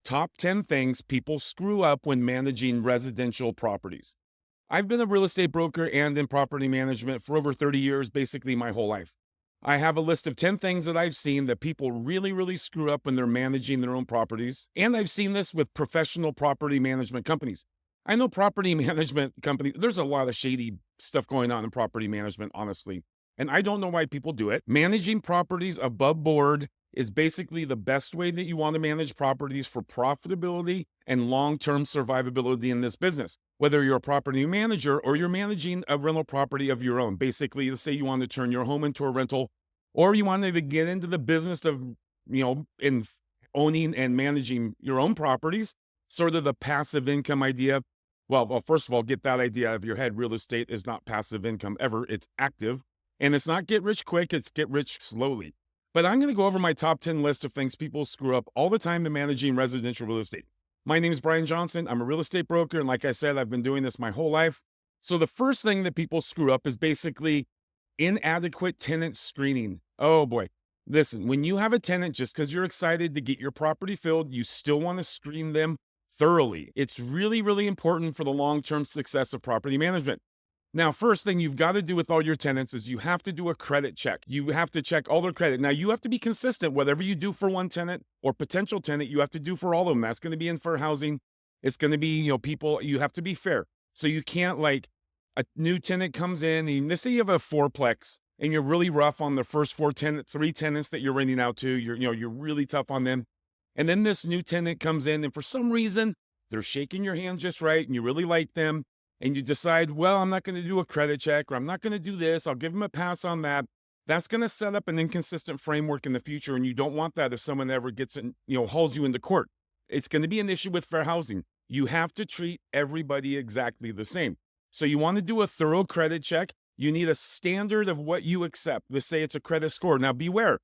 Top 10 things people screw up when managing residential properties. I've been a real estate broker and in property management for over 30 years, basically my whole life. I have a list of 10 things that I've seen that people really screw up when they're managing their own properties. And I've seen this with professional property management companies. I know property management companies, there's a lot of shady stuff going on in property management, honestly. And I don't know why people do it. Managing properties above board is basically the best way that you want to manage properties for profitability and long-term survivability in this business. Whether you're a property manager or you're managing a rental property of your own. Basically, let's say you want to turn your home into a rental, or you wanted to get into the business of, in owning and managing your own properties, sort of the passive income idea. Well, first of all, get that idea out of your head. Real estate is not passive income ever. It's active. And it's not get rich quick, it's get rich slowly. But I'm going to go over my top 10 list of things people screw up all the time in managing residential real estate. My name is Brian Johnson. I'm a real estate broker. And like I said, I've been doing this my whole life. So the first thing that people screw up is basically inadequate tenant screening. Oh boy. Listen, when you have a tenant, just because you're excited to get your property filled, you still want to screen them thoroughly. It's really important for the long-term success of property management. Now, first thing you've got to do with all your tenants is you have to do a credit check. You have to check all their credit. Now, you have to be consistent. Whatever you do for one tenant or potential tenant, you have to do for all of them. That's going to be in fair housing. It's going to be, people, you have to be fair. So you can't, like, a new tenant comes in, and let's say you have a fourplex and you're really rough on the first three tenants that you're renting out to. You're really tough on them. And then this new tenant comes in, and for some reason, they're shaking your hand just right, and you really like them. And you decide, well, I'm not going to do a credit check, or I'm not going to do this. I'll give them a pass on that. That's going to set up an inconsistent framework in the future. And you don't want that if someone ever gets in, hauls you into court. It's going to be an issue with fair housing. You have to treat everybody exactly the same. So you want to do a thorough credit check. You need a standard of what you accept. Let's say it's a credit score. Now beware,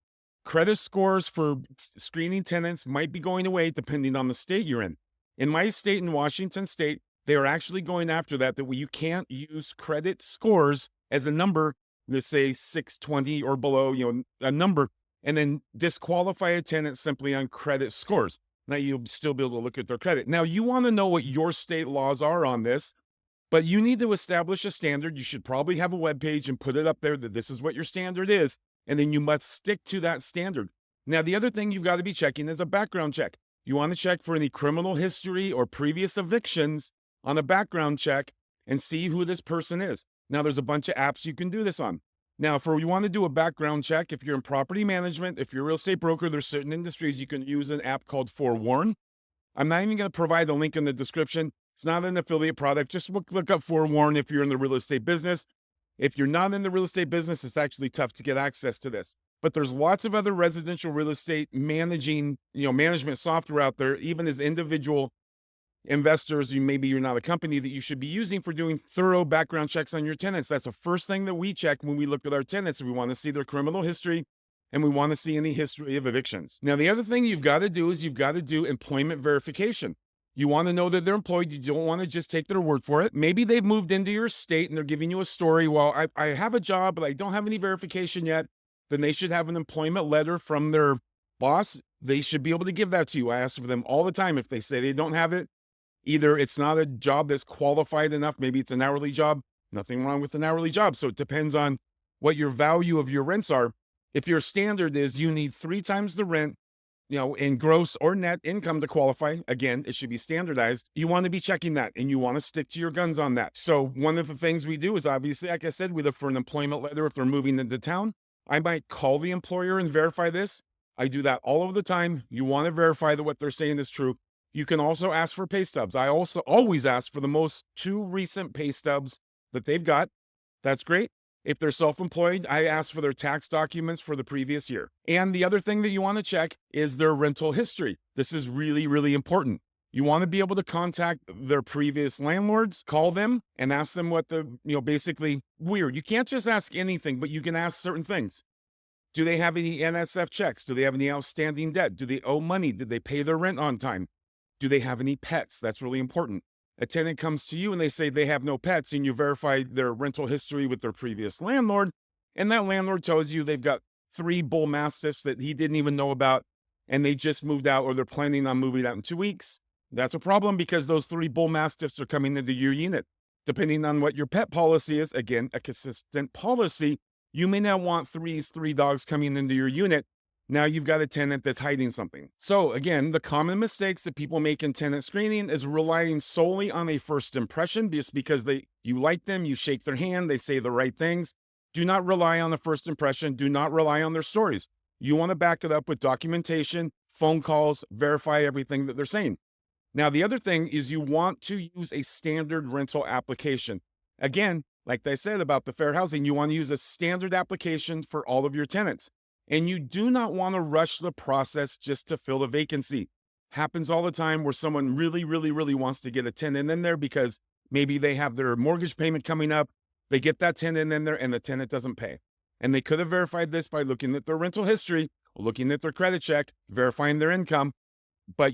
credit scores for screening tenants might be going away depending on the state you're in. In my state, in Washington State, they are actually going after that you can't use credit scores as a number, let's say 620 or below, a number, and then disqualify a tenant simply on credit scores. Now, you'll still be able to look at their credit. Now, you want to know what your state laws are on this, but you need to establish a standard. You should probably have a web page and put it up there that this is what your standard is, and then you must stick to that standard. Now, the other thing you've got to be checking is a background check. You want to check for any criminal history or previous evictions on a background check and see who this person is. Now, there's a bunch of apps you can do this on. Now, if you want to do a background check, if you're in property management, if you're a real estate broker, there's certain industries you can use an app called Forewarn. I'm not even going to provide a link in the description. It's not an affiliate product. Just look up Forewarn if you're in the real estate business. If you're not in the real estate business, it's actually tough to get access to this. But there's lots of other residential real estate management software out there, even as individual investors. Maybe you're not a company that you should be using for doing thorough background checks on your tenants. That's the first thing that we check when we look at our tenants. We want to see their criminal history and we want to see any history of evictions. Now, the other thing you've got to do is you've got to do employment verification. You want to know that they're employed. You don't want to just take their word for it. Maybe they've moved into your state and they're giving you a story. Well, I have a job, but I don't have any verification yet. Then they should have an employment letter from their boss. They should be able to give that to you. I ask for them all the time. If they say they don't have it, either it's not a job that's qualified enough, maybe it's an hourly job. Nothing wrong with an hourly job. So it depends on what your value of your rents are. If your standard is you need 3 times the rent, in gross or net income to qualify, again, it should be standardized. You want to be checking that and you want to stick to your guns on that. So one of the things we do is obviously, like I said, we look for an employment letter if they're moving into town. I might call the employer and verify this. I do that all of the time. You want to verify that what they're saying is true. You can also ask for pay stubs. I also always ask for the most 2 recent pay stubs that they've got. That's great. If they're self-employed, I ask for their tax documents for the previous year. And the other thing that you want to check is their rental history. This is really important. You want to be able to contact their previous landlords, call them and ask them what basically weird. You can't just ask anything, but you can ask certain things. Do they have any NSF checks? Do they have any outstanding debt? Do they owe money? Did they pay their rent on time? Do they have any pets? That's really important. A tenant comes to you and they say they have no pets, and you verify their rental history with their previous landlord, and that landlord tells you they've got 3 bull mastiffs that he didn't even know about, and they just moved out or they're planning on moving out in 2 weeks, that's a problem because those 3 bull mastiffs are coming into your unit. Depending on what your pet policy is, again, a consistent policy, you may not want three dogs coming into your unit. Now you've got a tenant that's hiding something. So again, the common mistakes that people make in tenant screening is relying solely on a first impression just because you like them, you shake their hand, they say the right things. Do not rely on the first impression. Do not rely on their stories. You want to back it up with documentation, phone calls, verify everything that they're saying. Now, the other thing is you want to use a standard rental application. Again, like I said about the fair housing, you want to use a standard application for all of your tenants. And you do not want to rush the process just to fill a vacancy. Happens all the time where someone really, really, really wants to get a tenant in there because maybe they have their mortgage payment coming up. They get that tenant in there and the tenant doesn't pay. And they could have verified this by looking at their rental history, looking at their credit check, verifying their income. But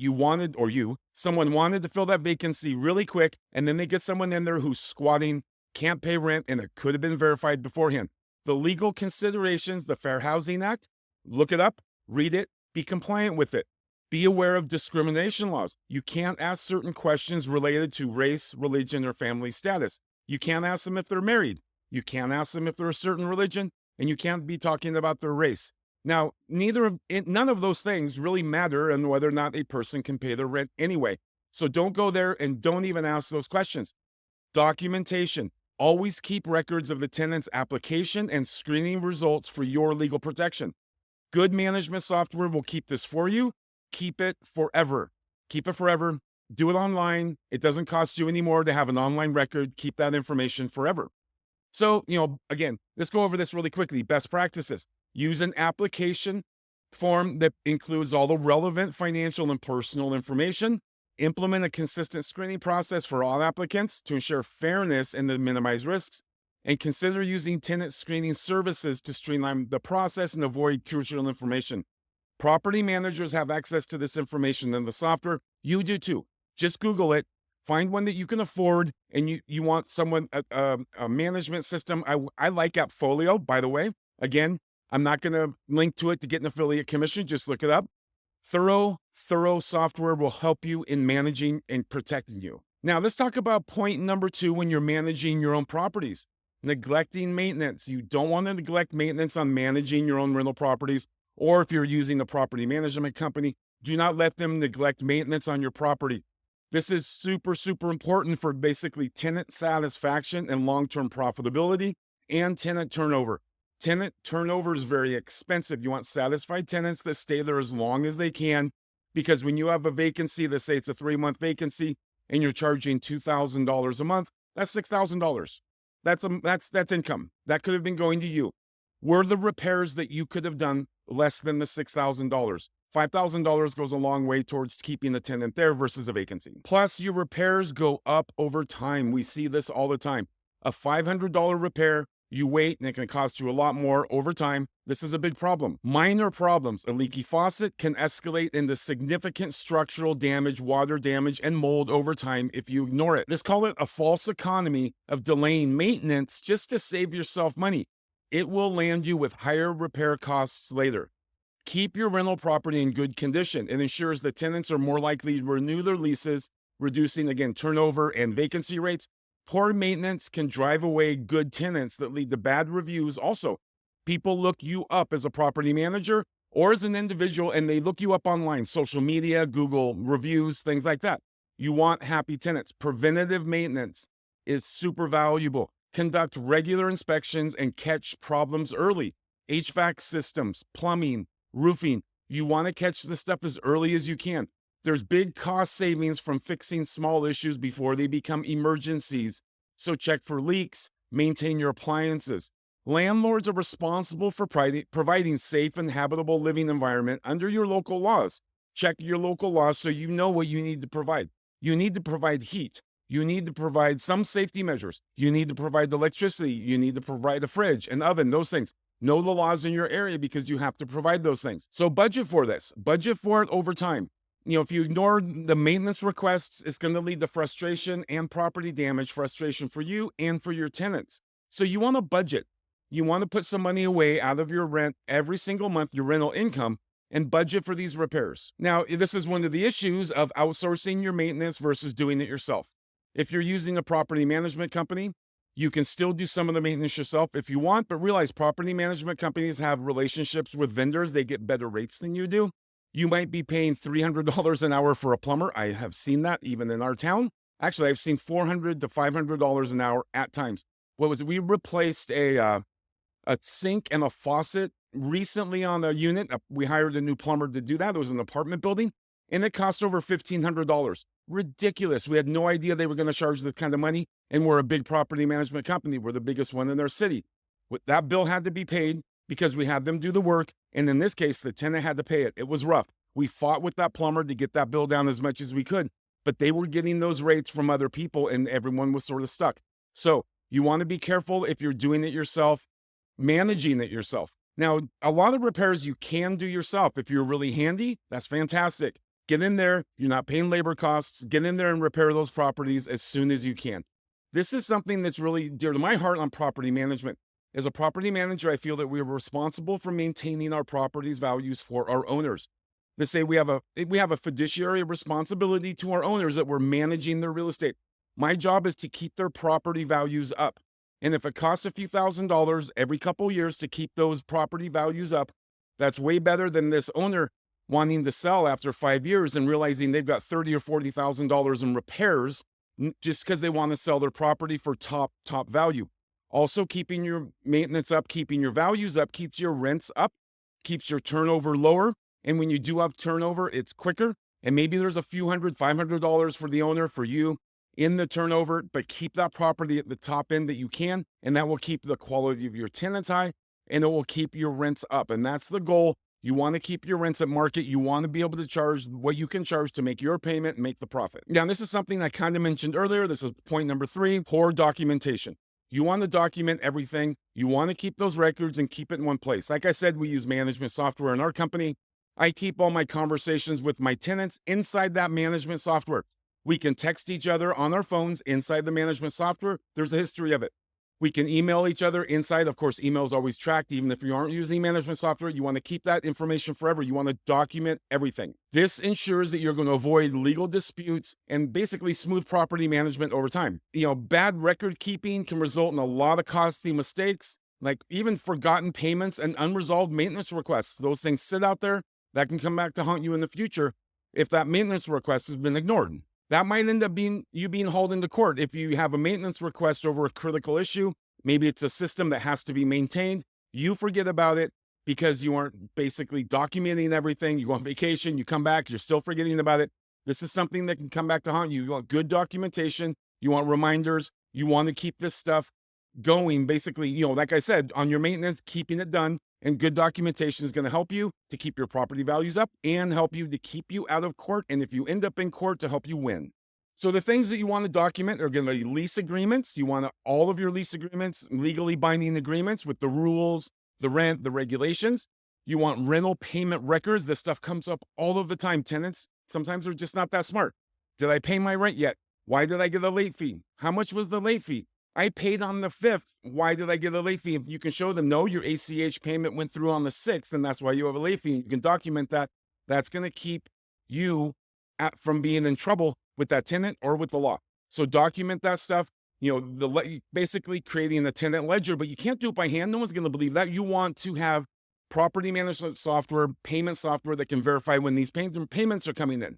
someone wanted to fill that vacancy really quick, and then they get someone in there who's squatting, can't pay rent, and it could have been verified beforehand. The legal considerations, the Fair Housing Act, look it up, read it, be compliant with it. Be aware of discrimination laws. You can't ask certain questions related to race, religion, or family status. You can't ask them if they're married. You can't ask them if they're a certain religion, and you can't be talking about their race. Now, none of those things really matter on whether or not a person can pay their rent anyway. So don't go there and don't even ask those questions. Documentation. Always keep records of the tenant's application and screening results for your legal protection. Good management software will keep this for you. Keep it forever. Keep it forever. Do it online. It doesn't cost you any more to have an online record. Keep that information forever. So, again, let's go over this really quickly. Best practices. Use an application form that includes all the relevant financial and personal information. Implement a consistent screening process for all applicants to ensure fairness and to minimize risks. And consider using tenant screening services to streamline the process and avoid crucial information. Property managers have access to this information in the software. You do too. Just Google it. Find one that you can afford, and you want a management system. I like Appfolio, by the way. Again, I'm not going to link to it to get an affiliate commission. Just look it up. Thorough software will help you in managing and protecting you. Now, let's talk about point number 2 when you're managing your own properties. Neglecting maintenance. You don't want to neglect maintenance on managing your own rental properties, or if you're using a property management company, do not let them neglect maintenance on your property. This is super, super important for basically tenant satisfaction and long-term profitability and tenant turnover. Tenant turnover is very expensive. You want satisfied tenants that stay there as long as they can, because when you have a vacancy, let's say it's a 3-month vacancy, and you're charging $2,000 a month, that's $6,000. That's income. That could have been going to you. Were the repairs that you could have done less than the $6,000? $5,000 goes a long way towards keeping the tenant there versus a vacancy. Plus, your repairs go up over time. We see this all the time. A $500 repair, you wait, and it can cost you a lot more over time. This is a big problem. Minor problems, a leaky faucet, can escalate into significant structural damage, water damage, and mold over time if you ignore it. Let's call it a false economy of delaying maintenance just to save yourself money. It will land you with higher repair costs later. Keep your rental property in good condition. It ensures that tenants are more likely to renew their leases, reducing, again, turnover and vacancy rates. Poor maintenance can drive away good tenants that lead to bad reviews. Also, people look you up as a property manager or as an individual, and they look you up online, social media, Google reviews, things like that. You want happy tenants. Preventative maintenance is super valuable. Conduct regular inspections and catch problems early. HVAC systems, plumbing, roofing. You want to catch this stuff as early as you can. There's big cost savings from fixing small issues before they become emergencies. So check for leaks, maintain your appliances. Landlords are responsible for providing safe and habitable living environment under your local laws. Check your local laws so you know what you need to provide. You need to provide heat. You need to provide some safety measures. You need to provide electricity. You need to provide a fridge, an oven, those things. Know the laws in your area because you have to provide those things. So budget for this. Budget for it over time. If you ignore the maintenance requests, it's going to lead to frustration and property damage, frustration for you and for your tenants. So you want to budget. You want to put some money away out of your rent every single month, your rental income, and budget for these repairs. Now, this is one of the issues of outsourcing your maintenance versus doing it yourself. If you're using a property management company, you can still do some of the maintenance yourself if you want, but realize property management companies have relationships with vendors. They get better rates than you do. You might be paying $300 an hour for a plumber. I have seen that even in our town. Actually, I've seen $400 to $500 an hour at times. What was it? We replaced a sink and a faucet recently on a unit. We hired a new plumber to do that. It was an apartment building, and it cost over $1,500. Ridiculous. We had no idea they were going to charge this kind of money, and we're a big property management company. We're the biggest one in their city. That bill had to be paid because we had them do the work, and in this case, the tenant had to pay it. It was rough. We fought with that plumber to get that bill down as much as we could, but they were getting those rates from other people, and everyone was sort of stuck. So you want to be careful if you're doing it yourself, managing it yourself. Now, a lot of repairs you can do yourself. If you're really handy, that's fantastic. Get in there. You're not paying labor costs. Get in there and repair those properties as soon as you can. This is something that's really dear to my heart on property management. As a property manager, I feel that we are responsible for maintaining our property's values for our owners. They say we have a fiduciary responsibility to our owners that we're managing their real estate. My job is to keep their property values up. And if it costs a few $1,000s every couple years to keep those property values up, that's way better than this owner wanting to sell after 5 years and realizing they've got $30,000 or $40,000 in repairs just because they want to sell their property for top value. Also, keeping your maintenance up, keeping your values up, keeps your rents up, keeps your turnover lower. And when you do have turnover, it's quicker. And maybe there's a few $500 for the owner, for you in the turnover, but keep that property at the top end that you can. And that will keep the quality of your tenants high, and it will keep your rents up. And that's the goal. You want to keep your rents at market. You want to be able to charge what you can charge to make your payment and make the profit. Now, this is something I kind of mentioned earlier. This is point number 3, poor documentation. You want to document everything. You want to keep those records and keep it in one place. Like I said, we use management software in our company. I keep all my conversations with my tenants inside that management software. We can text each other on our phones inside the management software. There's a history of it. We can email each other inside. Of course, email is always tracked. Even if you aren't using management software, you want to keep that information forever. You want to document everything. This ensures that you're going to avoid legal disputes and basically smooth property management over time. Bad record keeping can result in a lot of costly mistakes, like even forgotten payments and unresolved maintenance requests. Those things sit out there that can come back to haunt you in the future if that maintenance request has been ignored. That might end up being you being hauled into court. If you have a maintenance request over a critical issue, maybe it's a system that has to be maintained. You forget about it because you aren't basically documenting everything. You go on vacation, you come back, you're still forgetting about it. This is something that can come back to haunt you. You want good documentation. You want reminders. You want to keep this stuff going. Basically, like I said, on your maintenance, keeping it done. And good documentation is going to help you to keep your property values up and help you to keep you out of court. And if you end up in court, to help you win. So the things that you want to document are going to be lease agreements. You want all of your lease agreements, legally binding agreements with the rules, the rent, the regulations. You want rental payment records. This stuff comes up all of the time. Tenants, sometimes they're just not that smart. Did I pay my rent yet? Why did I get a late fee? How much was the late fee? I paid on the 5th. Why did I get a late fee? If you can show them, no, your ACH payment went through on the 6th, and that's why you have a late fee. You can document that. That's going to keep you from being in trouble with that tenant or with the law. So document that stuff. Basically creating a tenant ledger, but you can't do it by hand. No one's going to believe that. You want to have property management software, payment software that can verify when these payments are coming in.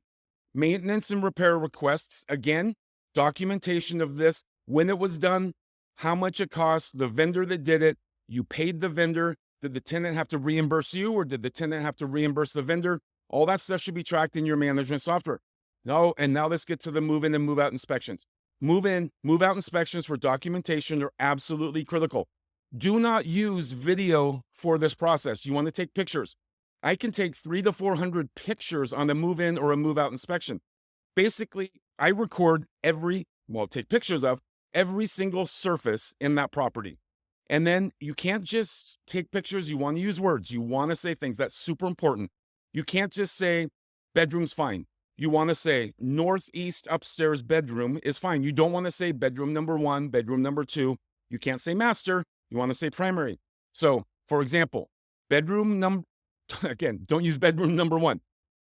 Maintenance and repair requests, again, documentation of this. When it was done, how much it cost, the vendor that did it, you paid the vendor. Did the tenant have to reimburse you, or did the tenant have to reimburse the vendor? All that stuff should be tracked in your management software. No, and now let's get to the move-in and move-out inspections. Move-in, move-out inspections for documentation are absolutely critical. Do not use video for this process. You want to take pictures. I can take 300 to 400 pictures on a move-in or a move-out inspection. Basically, I record take pictures of every single surface in that property. And then you can't just take pictures. You want to use words. You want to say things. That's super important. You can't just say bedroom's fine. You want to say northeast upstairs bedroom is fine. You don't want to say bedroom number 1, bedroom number 2. You can't say master. You want to say primary. So, for example, bedroom Again, don't use bedroom number one.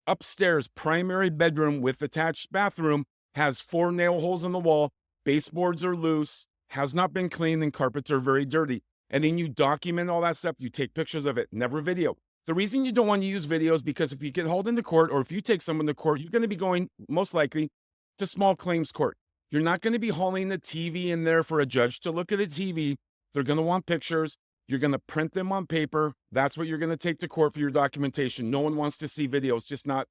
Upstairs, primary bedroom with attached bathroom has 4 nail holes in the wall, baseboards are loose, has not been cleaned, and carpets are very dirty. And then you document all that stuff. You take pictures of it, never video. The reason you don't want to use video is because if you get hauled into court or if you take someone to court, you're going to be going most likely to small claims court. You're not going to be hauling the TV in there for a judge to look at a TV. They're going to want pictures. You're going to print them on paper. That's what you're going to take to court for your documentation. No one wants to see videos. Just not,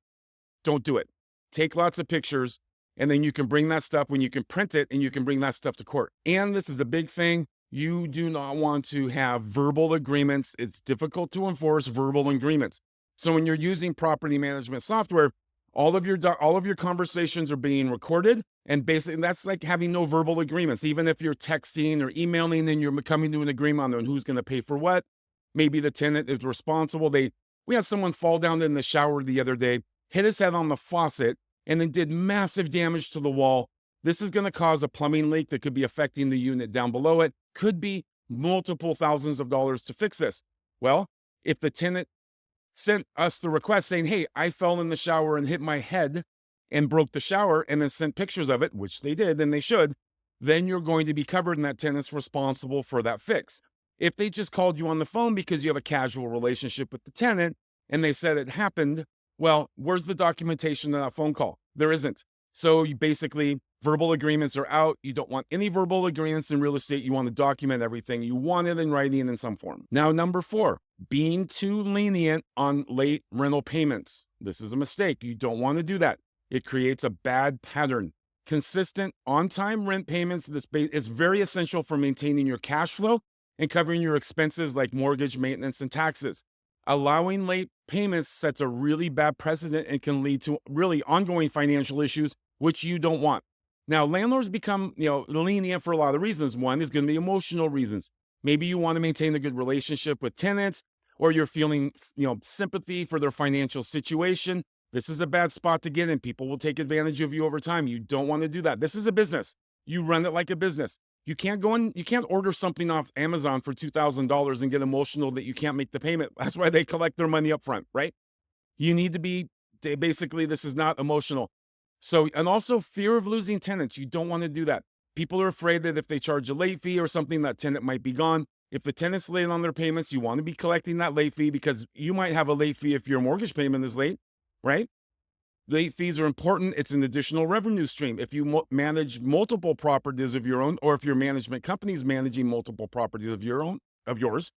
don't do it. Take lots of pictures, and then you can bring that stuff when you can print it, and you can bring that stuff to court. And this is a big thing. You do not want to have verbal agreements. It's difficult to enforce verbal agreements. So when you're using property management software, all of your conversations are being recorded, and basically that's like having no verbal agreements. Even if you're texting or emailing, and you're coming to an agreement on who's going to pay for what. Maybe the tenant is responsible. We had someone fall down in the shower the other day, hit his head on the faucet, and then did massive damage to the wall. This is going to cause a plumbing leak that could be affecting the unit down below it. Could be multiple thousands of dollars to fix this. Well, if the tenant sent us the request saying, hey, I fell in the shower and hit my head and broke the shower, and then sent pictures of it, which they did, and they should, then you're going to be covered, and that tenant's responsible for that fix. If they just called you on the phone because you have a casual relationship with the tenant and they said it happened, well, where's the documentation of that phone call? There isn't. So you basically, verbal agreements are out. You don't want any verbal agreements in real estate. You want to document everything. You want it in writing in some form. Now, number 4, being too lenient on late rental payments. This is a mistake. You don't want to do that. It creates a bad pattern. Consistent on-time rent payments is very essential for maintaining your cash flow and covering your expenses like mortgage, maintenance, and taxes. Allowing late payments sets a really bad precedent and can lead to really ongoing financial issues, which you don't want. Now, landlords become, lenient for a lot of reasons. One is going to be emotional reasons. Maybe you want to maintain a good relationship with tenants, or you're feeling, sympathy for their financial situation. This is a bad spot to get in. People will take advantage of you over time. You don't want to do that. This is a business. You run it like a business. You can't order something off Amazon for $2,000 and get emotional that you can't make the payment. That's why they collect their money up front, right? You need to be, basically, this is not emotional. So, and also fear of losing tenants. You don't want to do that. People are afraid that if they charge a late fee or something, that tenant might be gone. If the tenant's late on their payments, you want to be collecting that late fee, because you might have a late fee if your mortgage payment is late, right? Late fees are important. It's an additional revenue stream. If you manage multiple properties of your own, or if your management company is managing multiple properties of yours,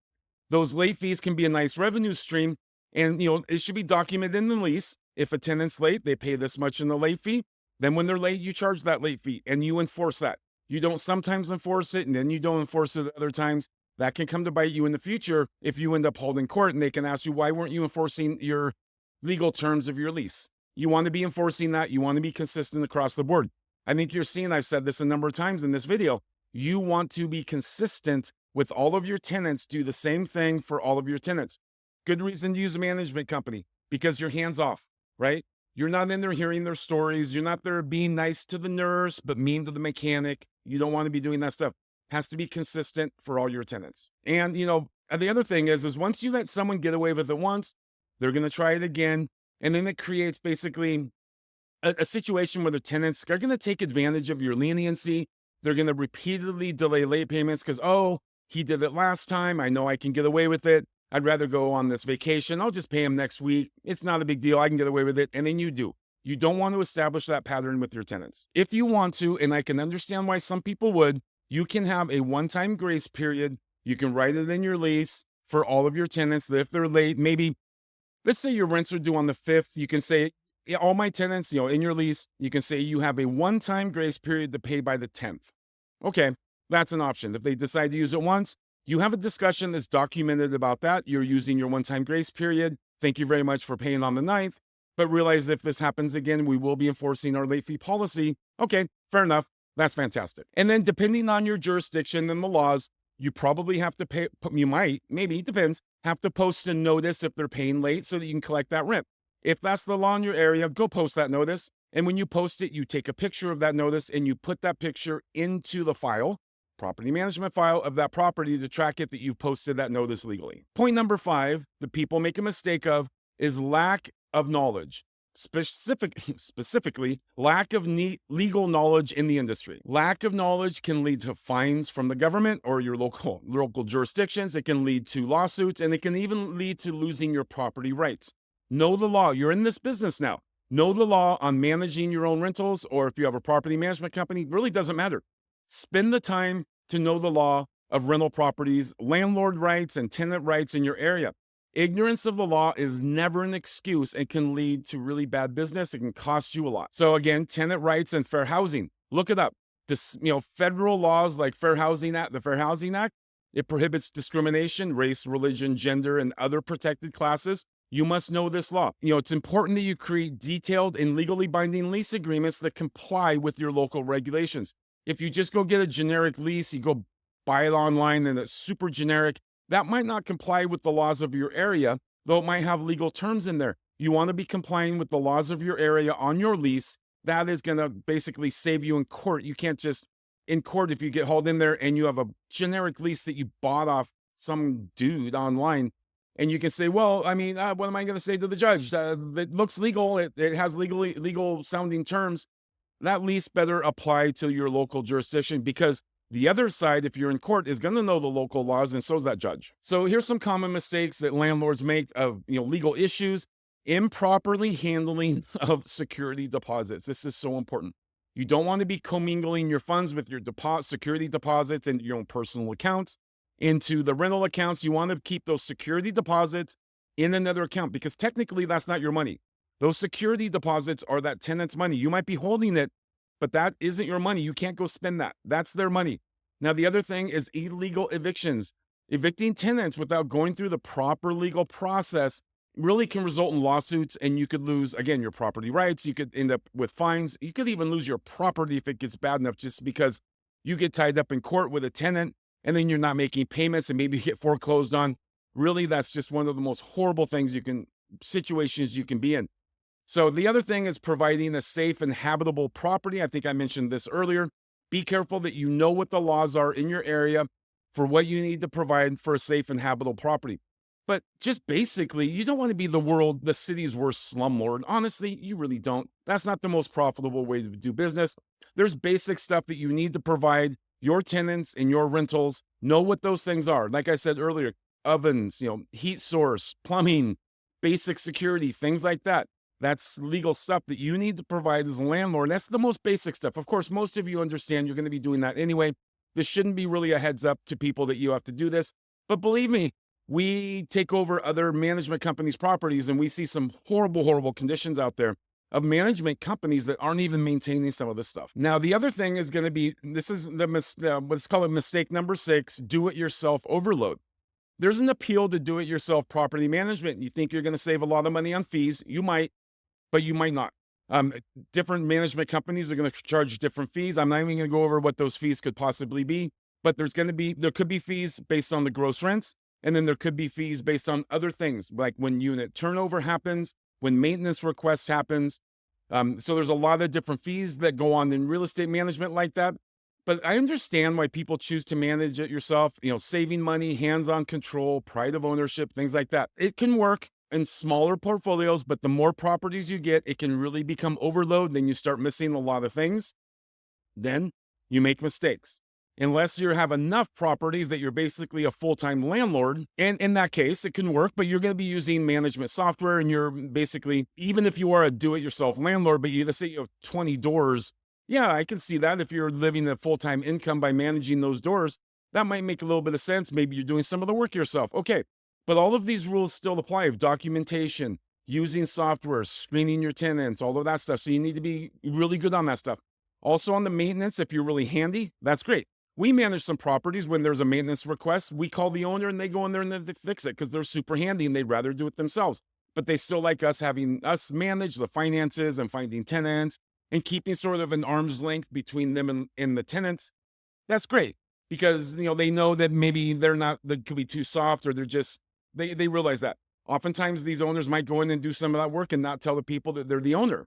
those late fees can be a nice revenue stream. And, it should be documented in the lease. If a tenant's late, they pay this much in the late fee. Then when they're late, you charge that late fee and you enforce that. You don't sometimes enforce it, and then you don't enforce it other times. That can come to bite you in the future if you end up holding court, and they can ask you, why weren't you enforcing your legal terms of your lease? You want to be enforcing that. You want to be consistent across the board. I think you're seeing, I've said this a number of times in this video, you want to be consistent with all of your tenants. Do the same thing for all of your tenants. Good reason to use a management company, because you're hands off, right? You're not in there hearing their stories. You're not there being nice to the nurse, but mean to the mechanic. You don't want to be doing that stuff. Has to be consistent for all your tenants. And, the other thing is once you let someone get away with it once, they're going to try it again. And then it creates basically a situation where the tenants are going to take advantage of your leniency. They're going to repeatedly delay late payments because, oh, he did it last time. I know I can get away with it. I'd rather go on this vacation. I'll just pay him next week. It's not a big deal. I can get away with it. And then you do. You don't want to establish that pattern with your tenants. If you want to, and I can understand why some people would, you can have a one-time grace period. You can write it in your lease for all of your tenants that if they're late, maybe, let's say your rents are due on the 5th. You can say, all my tenants, in your lease, you can say you have a one-time grace period to pay by the 10th. Okay, that's an option. If they decide to use it once, you have a discussion that's documented about that. You're using your one-time grace period. Thank you very much for paying on the 9th. But realize if this happens again, we will be enforcing our late fee policy. Okay, fair enough. That's fantastic. And then depending on your jurisdiction and the laws, you probably have to pay, you might, maybe, it depends, have to post a notice if they're paying late so that you can collect that rent. If that's the law in your area, go post that notice. And when you post it, you take a picture of that notice and you put that picture into the file. property management file of that property to track it that you've posted that notice legally. Point number 5 that people make a mistake of is lack of knowledge. Specifically, lack of legal knowledge in the industry. Lack of knowledge can lead to fines from the government or your local jurisdictions. It can lead to lawsuits, and it can even lead to losing your property rights. Know the law. You're in this business now. Know the law on managing your own rentals, or if you have a property management company, it really doesn't matter. Spend the time to know the law of rental properties, landlord rights, and tenant rights in your area. Ignorance of the law is never an excuse and can lead to really bad business. It can cost you a lot. So again, tenant rights and fair housing. Look it up. Federal laws like the Fair Housing Act, it prohibits discrimination, race, religion, gender, and other protected classes. You must know this law. It's important that you create detailed and legally binding lease agreements that comply with your local regulations. If you just go get a generic lease, you go buy it online and it's super generic, that might not comply with the laws of your area, though it might have legal terms in there. You want to be complying with the laws of your area on your lease. That is going to basically save you in court. You can't just, in court, if you get hauled in there and you have a generic lease that you bought off some dude online, and you can say, well, what am I going to say to the judge? It looks legal. It has legal sounding terms. That lease better apply to your local jurisdiction, because the other side, if you're in court, is going to know the local laws, and so is that judge. So here's some common mistakes that landlords make of legal issues. Improperly handling of security deposits. This is so important. You don't want to be commingling your funds with your security deposits and your own personal accounts into the rental accounts. You want to keep those security deposits in another account, because technically that's not your money. Those security deposits are that tenant's money. You might be holding it, but that isn't your money. You can't go spend that. That's their money. Now, the other thing is illegal evictions. Evicting tenants without going through the proper legal process really can result in lawsuits, and you could lose, again, your property rights. You could end up with fines. You could even lose your property if it gets bad enough, just because you get tied up in court with a tenant and then you're not making payments and maybe you get foreclosed on. Really, that's just one of the most horrible situations you can be in. So the other thing is providing a safe and habitable property. I think I mentioned this earlier. Be careful that you know what the laws are in your area for what you need to provide for a safe and habitable property. But just basically, you don't want to be the city's worst slumlord. Honestly, you really don't. That's not the most profitable way to do business. There's basic stuff that you need to provide your tenants and your rentals. Know what those things are. Like I said earlier, ovens, heat source, plumbing, basic security, things like that. That's legal stuff that you need to provide as a landlord. That's the most basic stuff. Of course, most of you understand you're going to be doing that anyway. This shouldn't be really a heads up to people that you have to do this. But believe me, we take over other management companies' properties, and we see some horrible, horrible conditions out there of management companies that aren't even maintaining some of this stuff. Now, the other thing is going to be, this is what's called mistake number 6, do-it-yourself overload. There's an appeal to do-it-yourself property management. You think you're going to save a lot of money on fees. You might, but you might not. Different management companies are going to charge different fees. I'm not even going to go over what those fees could possibly be, but there could be fees based on the gross rents, and then there could be fees based on other things, like when unit turnover happens, when maintenance requests happens. So there's a lot of different fees that go on in real estate management like that. But I understand why people choose to manage it yourself, saving money, hands-on control, pride of ownership, things like that. It can work in smaller portfolios, but the more properties you get, it can really become overload. Then you start missing a lot of things. Then you make mistakes. Unless you have enough properties that you're basically a full-time landlord. And in that case, it can work, but you're going to be using management software, and you're basically, even if you are a do-it-yourself landlord, but let's say you have 20 doors. Yeah, I can see that. If you're living a full-time income by managing those doors, that might make a little bit of sense. Maybe you're doing some of the work yourself. Okay, but all of these rules still apply of documentation, using software, screening your tenants, all of that stuff. So you need to be really good on that stuff. Also on the maintenance, if you're really handy, that's great. We manage some properties when there's a maintenance request. We call the owner and they go in there and they fix it because they're super handy and they'd rather do it themselves. But they still like us having us manage the finances and finding tenants and keeping sort of an arm's length between them and the tenants. That's great because, they know that maybe they could be too soft, or they realize that. Oftentimes these owners might go in and do some of that work and not tell the people that they're the owner,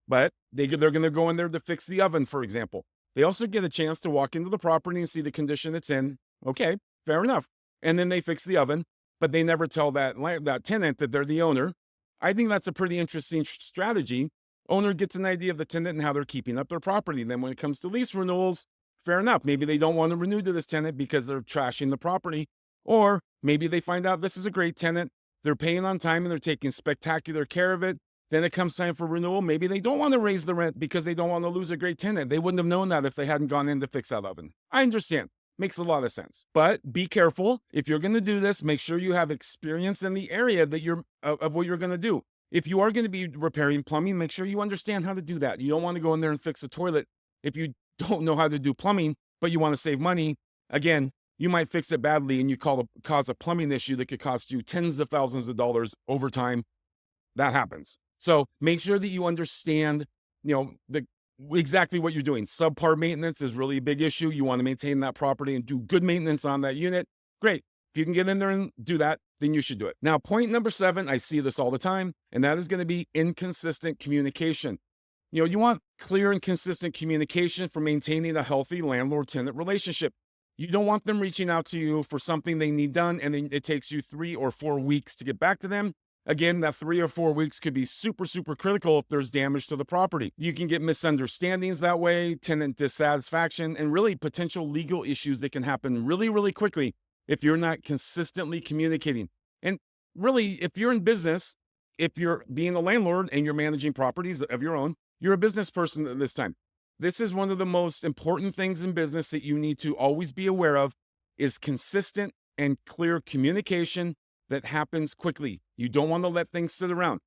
but they're going to go in there to fix the oven, for example. They also get a chance to walk into the property and see the condition it's in. Okay, fair enough. And then they fix the oven, but they never tell that tenant that they're the owner. I think that's a pretty interesting strategy. Owner gets an idea of the tenant and how they're keeping up their property. Then when it comes to lease renewals, fair enough. Maybe they don't want to renew to this tenant because they're trashing the property. Or maybe they find out this is a great tenant. They're paying on time and they're taking spectacular care of it. Then it comes time for renewal. Maybe they don't want to raise the rent because they don't want to lose a great tenant. They wouldn't have known that if they hadn't gone in to fix that oven. I understand. Makes a lot of sense. But be careful. If you're going to do this, make sure you have experience in the area that you're of what you're going to do. If you are going to be repairing plumbing, make sure you understand how to do that. You don't want to go in there and fix a toilet if you don't know how to do plumbing, but you want to save money. Again, you might fix it badly and you cause a plumbing issue that could cost you tens of thousands of dollars over time. That happens. So make sure that you understand, exactly what you're doing. Subpar maintenance is really a big issue. You want to maintain that property and do good maintenance on that unit. Great. If you can get in there and do that, then you should do it. Now, point number 7, I see this all the time, and that is going to be inconsistent communication. You want clear and consistent communication for maintaining a healthy landlord-tenant relationship. You don't want them reaching out to you for something they need done, and then it takes you 3 or 4 weeks to get back to them. Again, that 3 or 4 weeks could be super, super critical if there's damage to the property. You can get misunderstandings that way, tenant dissatisfaction, and really potential legal issues that can happen really, really quickly if you're not consistently communicating. And really, if you're in business, if you're being a landlord and you're managing properties of your own, you're a business person at this time. This is one of the most important things in business that you need to always be aware of is consistent and clear communication that happens quickly. You don't want to let things sit around.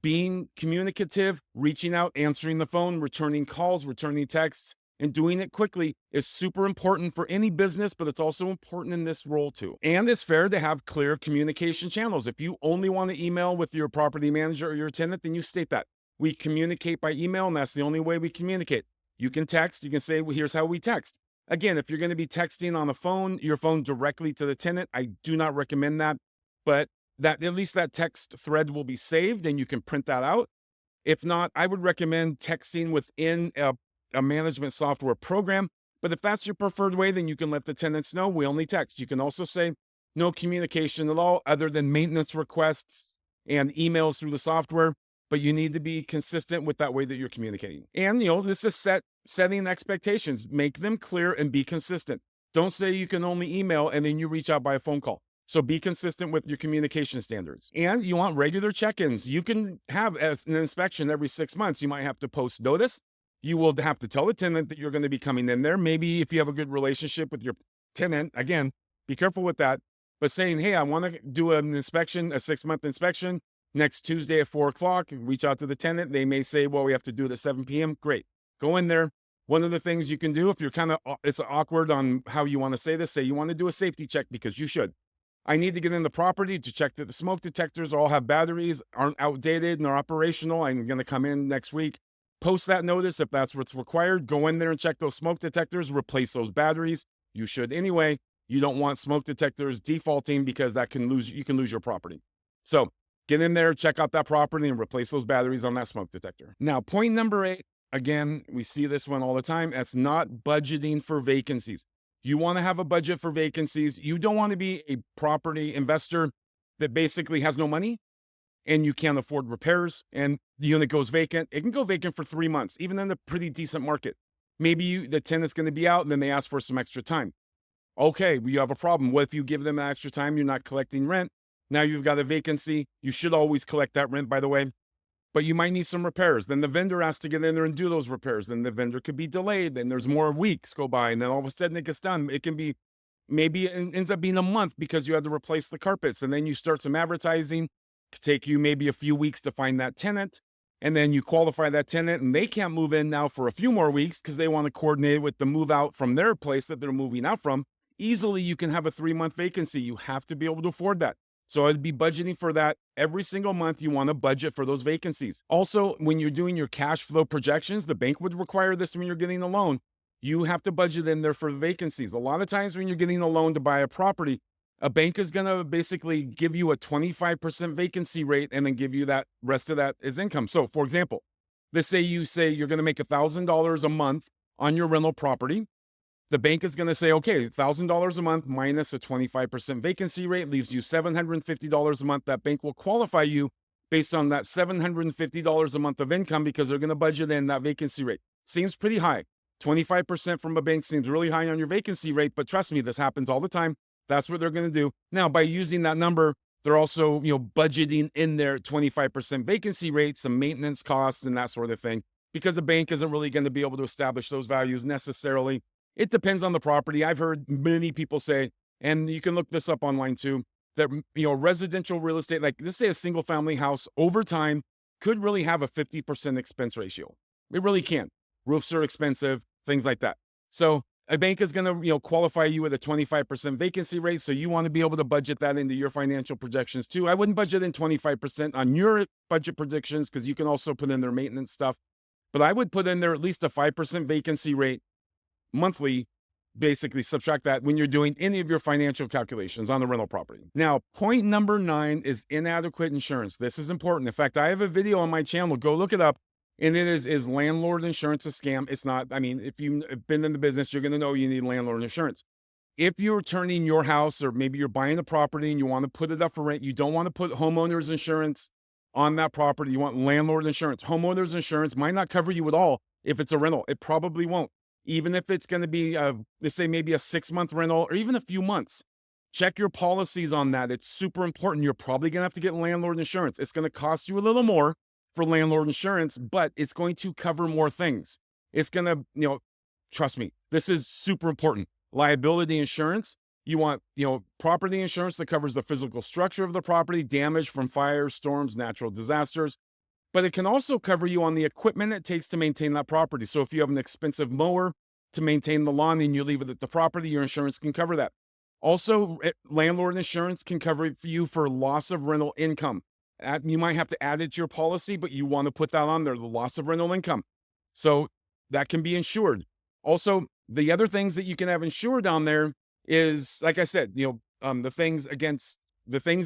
Being communicative, reaching out, answering the phone, returning calls, returning texts, and doing it quickly is super important for any business, but it's also important in this role too. And it's fair to have clear communication channels. If you only want to email with your property manager or your tenant, then you state that. We communicate by email, and that's the only way we communicate. You can text. You can say, well, here's how we text. Again, if you're going to be texting on your phone directly to the tenant, I do not recommend that. But that at least that text thread will be saved and you can print that out. If not, I would recommend texting within a management software program. But if that's your preferred way, then you can let the tenants know we only text. You can also say no communication at all other than maintenance requests and emails through the software. But you need to be consistent with that way that you're communicating. And, this is setting expectations. Make them clear and be consistent. Don't say you can only email and then you reach out by a phone call. So be consistent with your communication standards. And you want regular check-ins. You can have an inspection every 6 months. You might have to post notice. You will have to tell the tenant that you're going to be coming in there. Maybe if you have a good relationship with your tenant, again, be careful with that. But saying, hey, I want to do an inspection, a 6-month inspection, next Tuesday at 4 o'clock, reach out to the tenant. They may say, well, we have to do it at 7 p.m. Great. Go in there. One of the things you can do if you're it's awkward on how you want to say this, say you want to do a safety check because you should. I need to get in the property to check that the smoke detectors all have batteries, aren't outdated, and are operational. I'm going to come in next week. Post that notice if that's what's required. Go in there and check those smoke detectors, replace those batteries. You should anyway. You don't want smoke detectors defaulting because you can lose your property. So get in there, check out that property, and replace those batteries on that smoke detector. Now, point number 8, again, we see this one all the time. That's not budgeting for vacancies. You want to have a budget for vacancies. You don't want to be a property investor that basically has no money and you can't afford repairs and the unit goes vacant. It can go vacant for 3 months, even in a pretty decent market. Maybe the tenant's going to be out and then they ask for some extra time. Okay, well, you have a problem. What if you give them that extra time? You're not collecting rent. Now you've got a vacancy. You should always collect that rent, by the way. But you might need some repairs. Then the vendor has to get in there and do those repairs. Then the vendor could be delayed. Then there's more weeks go by. And then all of a sudden it gets done. It can be, maybe it ends up being a month because you had to replace the carpets. And then you start some advertising. It could take you maybe a few weeks to find that tenant. And then you qualify that tenant and they can't move in now for a few more weeks because they want to coordinate with the move out from their place that they're moving out from. Easily you can have a 3-month vacancy. You have to be able to afford that. So I'd be budgeting for that every single month. You want to budget for those vacancies. Also, when you're doing your cash flow projections, the bank would require this when you're getting a loan. You have to budget in there for vacancies. A lot of times when you're getting a loan to buy a property, a bank is going to basically give you a 25% vacancy rate and then give you that rest of that as income. So for example, let's say you say you're going to make $1,000 a month on your rental property. The bank is going to say, okay, $1,000 a month minus a 25% vacancy rate leaves you $750 a month. That bank will qualify you based on that $750 a month of income because they're going to budget in that vacancy rate. Seems pretty high. 25% from a bank seems really high on your vacancy rate, but trust me, this happens all the time. That's what they're going to do. Now, by using that number, they're also, budgeting in their 25% vacancy rate, some maintenance costs and that sort of thing, because a bank isn't really going to be able to establish those values necessarily. It depends on the property. I've heard many people say, and you can look this up online too, that, residential real estate, like let's say a single family house over time could really have a 50% expense ratio. It really can. Roofs are expensive, things like that. So a bank is going to, qualify you with a 25% vacancy rate. So you want to be able to budget that into your financial projections too. I wouldn't budget in 25% on your budget predictions because you can also put in their maintenance stuff. But I would put in there at least a 5% vacancy rate monthly, basically subtract that when you're doing any of your financial calculations on the rental property. Now, point number 9 is inadequate insurance. This is important. In fact, I have a video on my channel. Go look it up. And it is landlord insurance a scam? It's not. I mean, if you've been in the business, you're going to know you need landlord insurance. If you're turning your house or maybe you're buying a property and you want to put it up for rent, you don't want to put homeowners insurance on that property. You want landlord insurance. Homeowners insurance might not cover you at all if it's a rental. It probably won't. Even if it's going to be, let's say maybe a 6-month rental or even a few months. Check your policies on that. It's super important. You're probably going to have to get landlord insurance. It's going to cost you a little more for landlord insurance, but it's going to cover more things. It's going to, trust me, this is super important. Liability insurance. You want, property insurance that covers the physical structure of the property, damage from fires, storms, natural disasters. But it can also cover you on the equipment it takes to maintain that property. So if you have an expensive mower to maintain the lawn and you leave it at the property, your insurance can cover that. Also, landlord insurance can cover you for loss of rental income. You might have to add it to your policy, but you want to put that on there, the loss of rental income. So that can be insured. Also, the other things that you can have insured on there is, like I said, the things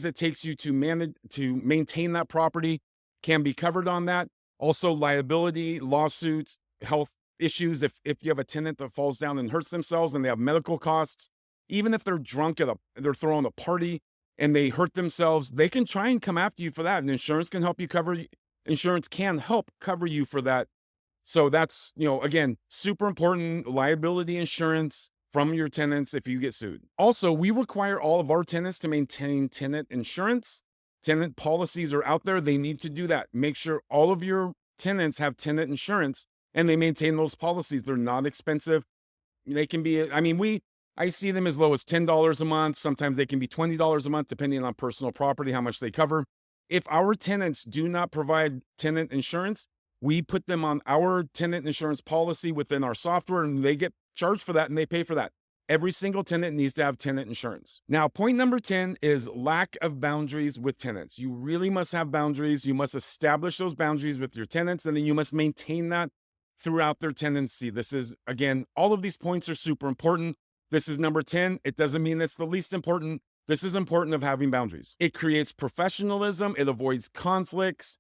it takes you to maintain that property can be covered on that. Also, liability, lawsuits, health issues. If you have a tenant that falls down and hurts themselves and they have medical costs, even if they're drunk they're throwing a party and they hurt themselves, they can try and come after you for that. And insurance can help cover you for that. So that's, again, super important. Liability insurance from your tenants if you get sued. Also, we require all of our tenants to maintain tenant insurance. Tenant policies are out there. They need to do that. Make sure all of your tenants have tenant insurance and they maintain those policies. They're not expensive. They can be, I see them as low as $10 a month. Sometimes they can be $20 a month, depending on personal property, how much they cover. If our tenants do not provide tenant insurance, we put them on our tenant insurance policy within our software and they get charged for that and they pay for that. Every single tenant needs to have tenant insurance. Now, point number 10 is lack of boundaries with tenants. You really must have boundaries. You must establish those boundaries with your tenants, and then you must maintain that throughout their tenancy. This is, again, all of these points are super important. This is number 10. It doesn't mean it's the least important. This is important of having boundaries. It creates professionalism. It avoids conflicts.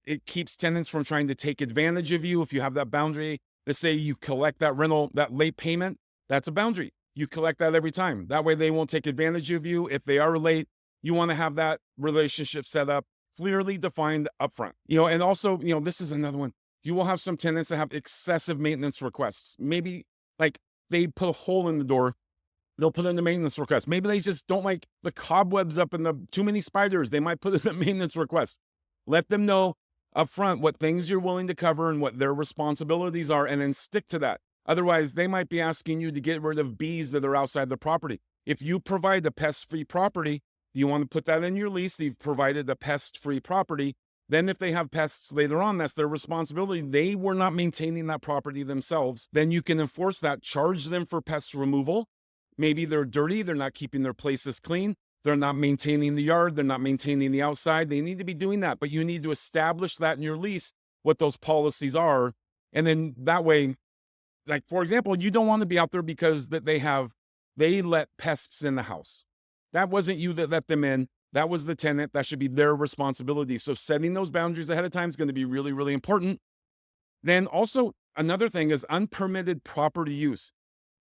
It keeps tenants from trying to take advantage of you if you have that boundary. Let's say you collect that rental, that late payment. That's a boundary. You collect that every time. That way they won't take advantage of you. If they are late, you want to have that relationship set up, clearly defined upfront. And also, this is another one. You will have some tenants that have excessive maintenance requests. Maybe like they put a hole in the door. They'll put in the maintenance request. Maybe they just don't like the cobwebs up and too many spiders. They might put in the maintenance request. Let them know upfront what things you're willing to cover and what their responsibilities are, and then stick to that. Otherwise, they might be asking you to get rid of bees that are outside the property. If you provide a pest-free property, you want to put that in your lease. You've provided a pest-free property. Then if they have pests later on, that's their responsibility. They were not maintaining that property themselves. Then you can enforce that, charge them for pest removal. Maybe they're dirty. They're not keeping their places clean. They're not maintaining the yard. They're not maintaining the outside. They need to be doing that. But you need to establish that in your lease, what those policies are. And then that way, like, for example, you don't want to be out there because they let pests in the house. That wasn't you that let them in. That was the tenant. That should be their responsibility. So setting those boundaries ahead of time is going to be really, really important. Then also, Another thing is unpermitted property use.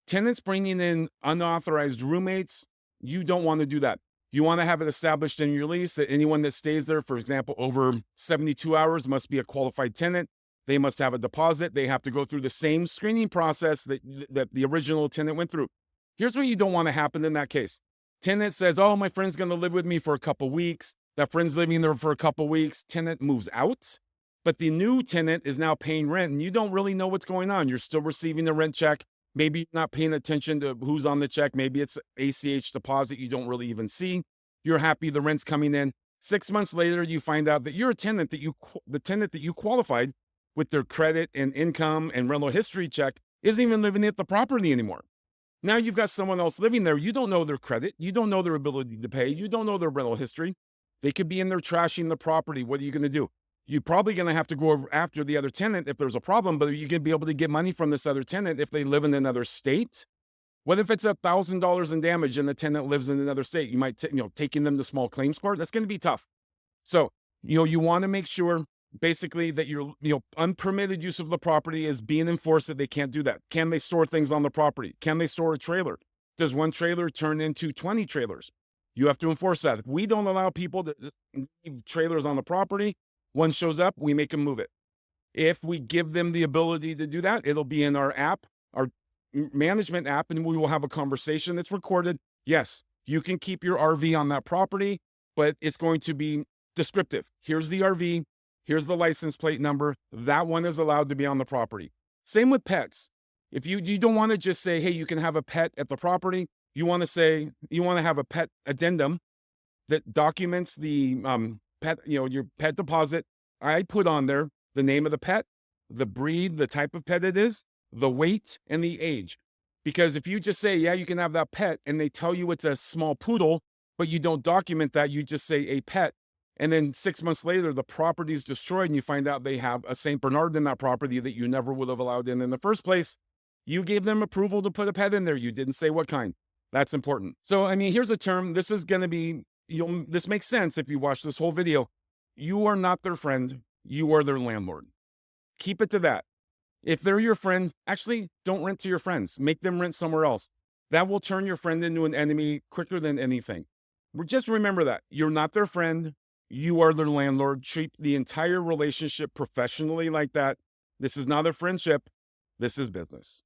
Tenants bringing in unauthorized roommates, you don't want to do that. You want to have it established in your lease that anyone that stays there, for example, over 72 hours must be a qualified tenant. They must have a deposit. They have to go through the same screening process that the original tenant went through. Here's what you don't want to happen in that case. Tenant says, oh, my friend's going to live with me for a couple weeks. That friend's living there for a couple weeks. Tenant moves out, but the new tenant is now paying rent, and you don't really know what's going on. You're still receiving the rent check. Maybe you're not paying attention to who's on the check. Maybe it's ACH deposit you don't really even see. You're happy the rent's coming in. 6 months later, you find out that you're a tenant the tenant that you qualified with their credit and income and rental history check isn't even living at the property anymore. Now you've got someone else living there. You don't know their credit. You don't know their ability to pay. You don't know their rental history. They could be in there trashing the property. What are you going to do? You're probably going to have to go over after the other tenant if there's a problem, but are you going to be able to get money from this other tenant if they live in another state? What if it's $1,000 in damage and the tenant lives in another state? You might, taking them to small claims court. That's going to be tough. So, you want to make sure basically that your, unpermitted use of the property is being enforced, that they can't do that. Can they store things on the property? Can they store a trailer? Does one trailer turn into 20 trailers? You have to enforce that. If we don't allow people to leave trailers on the property, one shows up, we make them move it. If we give them the ability to do that, it'll be in our app, our management app, and we will have a conversation that's recorded. Yes, you can keep your RV on that property, but it's going to be descriptive. Here's the RV. Here's the license plate number. That one is allowed to be on the property. Same with pets. If you don't want to just say, hey, you can have a pet at the property. You want to say, you want to have a pet addendum that documents the pet, your pet deposit. I put on there the name of the pet, the breed, the type of pet it is, the weight, and the age. Because if you just say, yeah, you can have that pet, and they tell you it's a small poodle, but you don't document that, you just say a pet. And then 6 months later, the property is destroyed, and you find out they have a St. Bernard in that property that you never would have allowed in the first place. You gave them approval to put a pet in there. You didn't say what kind. That's important. So, here's a term. This is going to be, this makes sense if you watch this whole video. You are not their friend. You are their landlord. Keep it to that. If they're your friend, actually don't rent to your friends. Make them rent somewhere else. That will turn your friend into an enemy quicker than anything. Just remember that. You're not their friend. You are their landlord. Treat the entire relationship professionally like that. This is not a friendship. This is business.